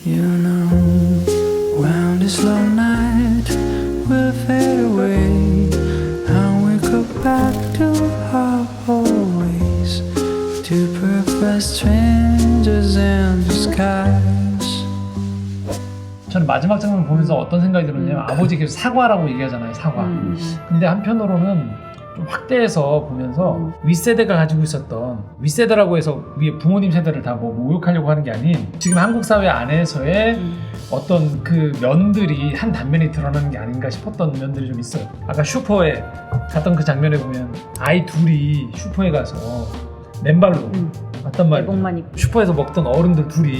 You know, when this long night will fade away, and we go back to our old ways, two perfect strangers in disguise. 저는 마지막 장면 보면서 어떤 생각이 들었냐면 아버지 계속 사과라고 얘기하잖아요. 사과. 근데 한편으로는 좀 확대해서 보면서 윗세대가 가지고 있었던, 윗세대라고 해서 위에 부모님 세대를 다 뭐 모욕하려고 하는 게 아닌 지금 한국 사회 안에서의 어떤 그 면들이 한 단면이 드러나는 게 아닌가 싶었던 면들이 좀 있어요. 아까 슈퍼에 갔던 그 장면에 보면 아이 둘이 슈퍼에 가서 맨발로 왔단 말이에요. 내복만 입고. 슈퍼에서 먹던 어른들 둘이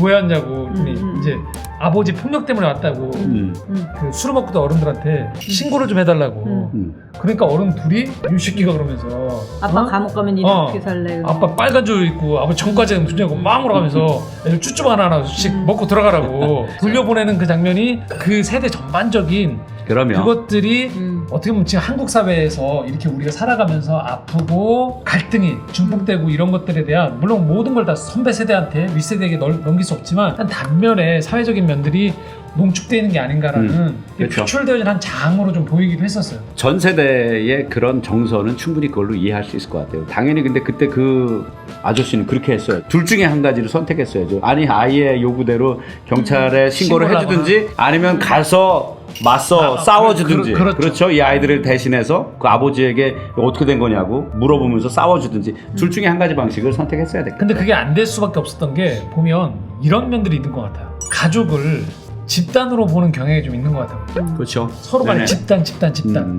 왜 왔냐고 그랬더니 이제 아버지 폭력 때문에 왔다고 그 술을 먹고도 어른들한테 신고를 좀 해달라고 그러니까 어른 둘이 이 새끼가 그러면서 아빠 감옥 가면 니네 어떻게 살래? 아빠 빨간 줄 입고 아버지 전과자는 주냐고 막 물어가면서 애들 쭈쭈 하나씩 먹고 들어가라고 돌려보내는 그 장면이 그 세대 전반적인 그러면 그것들이 어떻게 보면 지금 한국 사회에서 이렇게 우리가 살아가면서 아프고 갈등이 중복되고 이런 것들에 대한, 물론 모든 걸 다 선배 세대한테 윗세대에게 넘길 수 없지만 한 단면에 사회적인 면들이 농축되어 있는 게 아닌가라는 그렇죠. 표출되어진 한 장으로 좀 보이기도 했었어요. 전 세대의 그런 정서는 충분히 그걸로 이해할 수 있을 것 같아요. 당연히 근데 그때 그 아저씨는 그렇게 했어요. 둘 중에 한 가지를 선택했어야죠. 아니 아이의 요구대로 경찰에 신고를 해주든지 아니면 가서 맞서 싸워주든지. 그렇죠. 이 아이들을 대신해서 그 아버지에게 어떻게 된 거냐고 물어보면서 싸워주든지 둘 중에 한 가지 방식을 선택했어야 됐겠죠. 근데 그게 안 될 수밖에 없었던 게 보면 이런 면들이 있는 것 같아요. 가족을 집단으로 보는 경향이 좀 있는 것 같아요. 그렇죠. 서로 간에 집단.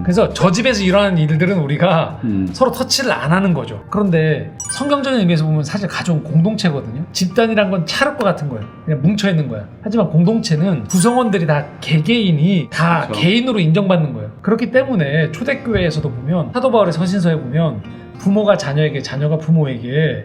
그래서 저 집에서 일어나는 일들은 우리가 서로 터치를 안 하는 거죠. 그런데 성경적인 의미에서 보면 사실 가족은 공동체거든요. 집단이란 건 차륵과 같은 거예요. 그냥 뭉쳐있는 거야. 하지만 공동체는 구성원들이 다 개개인이 다 그렇죠. 개인으로 인정받는 거예요. 그렇기 때문에 초대교회에서도 보면 사도 바울의 서신서에 보면 부모가 자녀에게, 자녀가 부모에게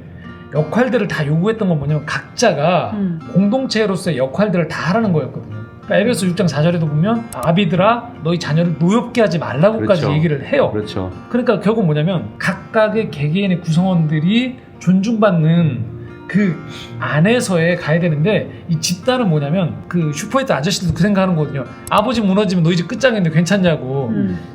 역할들을 다 요구했던 건 뭐냐면 각자가 공동체로서의 역할들을 다 하라는 거였거든요. 그러니까 에베소 6장 4절에도 보면 아비들아 너희 자녀를 노엽게 하지 말라고까지 그렇죠. 얘기를 해요. 그렇죠. 그러니까 결국 뭐냐면 각각의 개개인의 구성원들이 존중받는 그 안에서에 가야 되는데, 이 집단은 뭐냐면 그 슈퍼히트 아저씨들도 그 생각하는 거거든요. 아버지 무너지면 너희 집 끝장인데 괜찮냐고.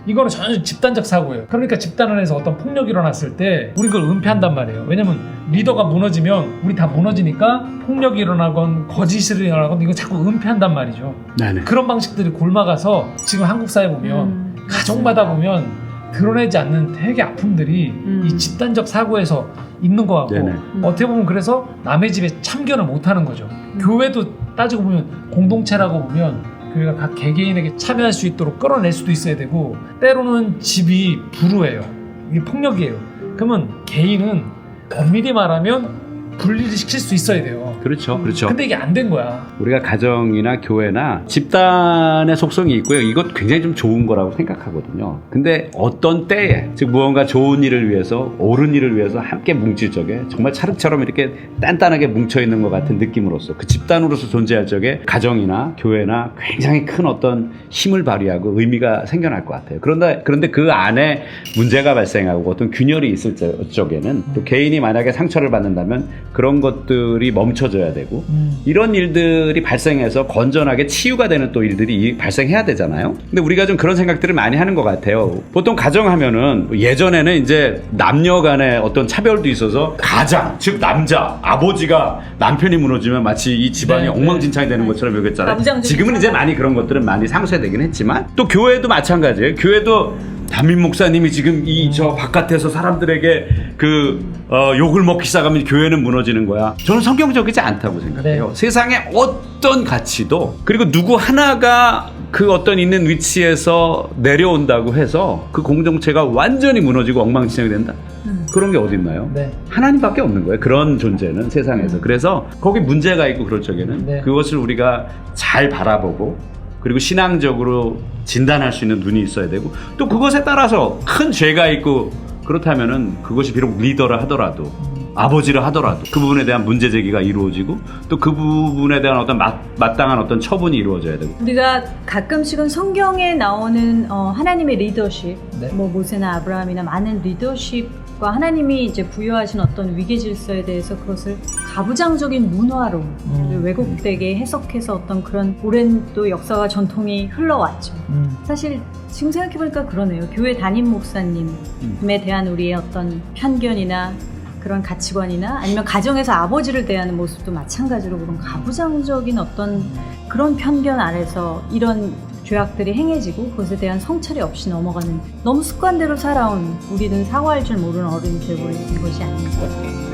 이거는 전혀 집단적 사고예요. 그러니까 집단 안에서 어떤 폭력이 일어났을 때 우리 그걸 은폐한단 말이에요. 왜냐면 리더가 무너지면 우리 다 무너지니까 폭력이 일어나건 거짓이 일어나건 이거 자꾸 은폐한단 말이죠. 네네. 그런 방식들이 골마가서 지금 한국 사회 보면 가정마다 보면 드러내지 않는 되게 아픔들이 이 집단적 사고에서 있는 것 같고, 어떻게 보면 그래서 남의 집에 참견을 못하는 거죠. 교회도 따지고 보면 공동체라고 보면 교회가 각 개개인에게 참여할 수 있도록 끌어낼 수도 있어야 되고, 때로는 집이 불우해요. 이게 폭력이에요. 그러면 개인은 엄밀히 말하면 분리를 시킬 수 있어야 돼요. 그렇죠. 그렇죠. 근데 이게 안 된 거야. 우리가 가정이나 교회나 집단의 속성이 있고요. 이것 굉장히 좀 좋은 거라고 생각하거든요. 근데 어떤 때에, 즉 무언가 좋은 일을 위해서, 옳은 일을 위해서 함께 뭉칠 적에 정말 찰흙처럼 이렇게 단단하게 뭉쳐있는 것 같은 느낌으로서 그 집단으로서 존재할 적에 가정이나 교회나 굉장히 큰 어떤 힘을 발휘하고 의미가 생겨날 것 같아요. 그런데 그 안에 문제가 발생하고 어떤 균열이 있을 적에는 또 개인이 만약에 상처를 받는다면 그런 것들이 멈춰져야 되고 이런 일들이 발생해서 건전하게 치유가 되는 또 일들이 발생해야 되잖아요. 근데 우리가 좀 그런 생각들을 많이 하는 것 같아요. 보통 가정하면은 예전에는 이제 남녀 간의 어떤 차별도 있어서 가장, 즉 남자, 아버지가 남편이 무너지면 마치 이 집안이 엉망진창이 되는 것처럼 여겼잖아요. 지금은 이제 많이 그런 것들은 많이 상쇄되긴 했지만 또 교회도 마찬가지예요. 교회도 담임 목사님이 지금 저 바깥에서 사람들에게 욕을 먹기 시작하면 교회는 무너지는 거야. 저는 성경적이지 않다고 생각해요. 네. 세상에 어떤 가치도, 그리고 누구 하나가 그 어떤 있는 위치에서 내려온다고 해서 그 공동체가 완전히 무너지고 엉망진창이 된다? 그런 게 어디 있나요? 네. 하나님밖에 없는 거예요. 그런 존재는 세상에서. 그래서 거기 문제가 있고 그럴 적에는 그것을 우리가 잘 바라보고, 그리고 신앙적으로 진단할 수 있는 눈이 있어야 되고, 또 그것에 따라서 큰 죄가 있고 그렇다면은 그것이 비록 리더라 하더라도, 아버지라 하더라도 그 부분에 대한 문제 제기가 이루어지고 또 그 부분에 대한 어떤 마땅한 어떤 처분이 이루어져야 되고. 우리가 가끔씩은 성경에 나오는 하나님의 리더십, 뭐 모세나 아브라함이나 많은 리더십 것과 하나님이 이제 부여하신 어떤 위계 질서에 대해서 그것을 가부장적인 문화로 왜곡되게 해석해서 어떤 그런 오랜 또 역사와 전통이 흘러왔죠. 사실 지금 생각해보니까 그러네요. 교회 담임 목사님에 대한 우리의 어떤 편견이나 그런 가치관이나 아니면 가정에서 아버지를 대하는 모습도 마찬가지로 그런 가부장적인 어떤 그런 편견 아래서 이런 죄악들이 행해지고 그것에 대한 성찰이 없이 넘어가는 너무 습관대로 살아온 우리는 사과할 줄 모르는 어른이 되어버린 것이 아닌가.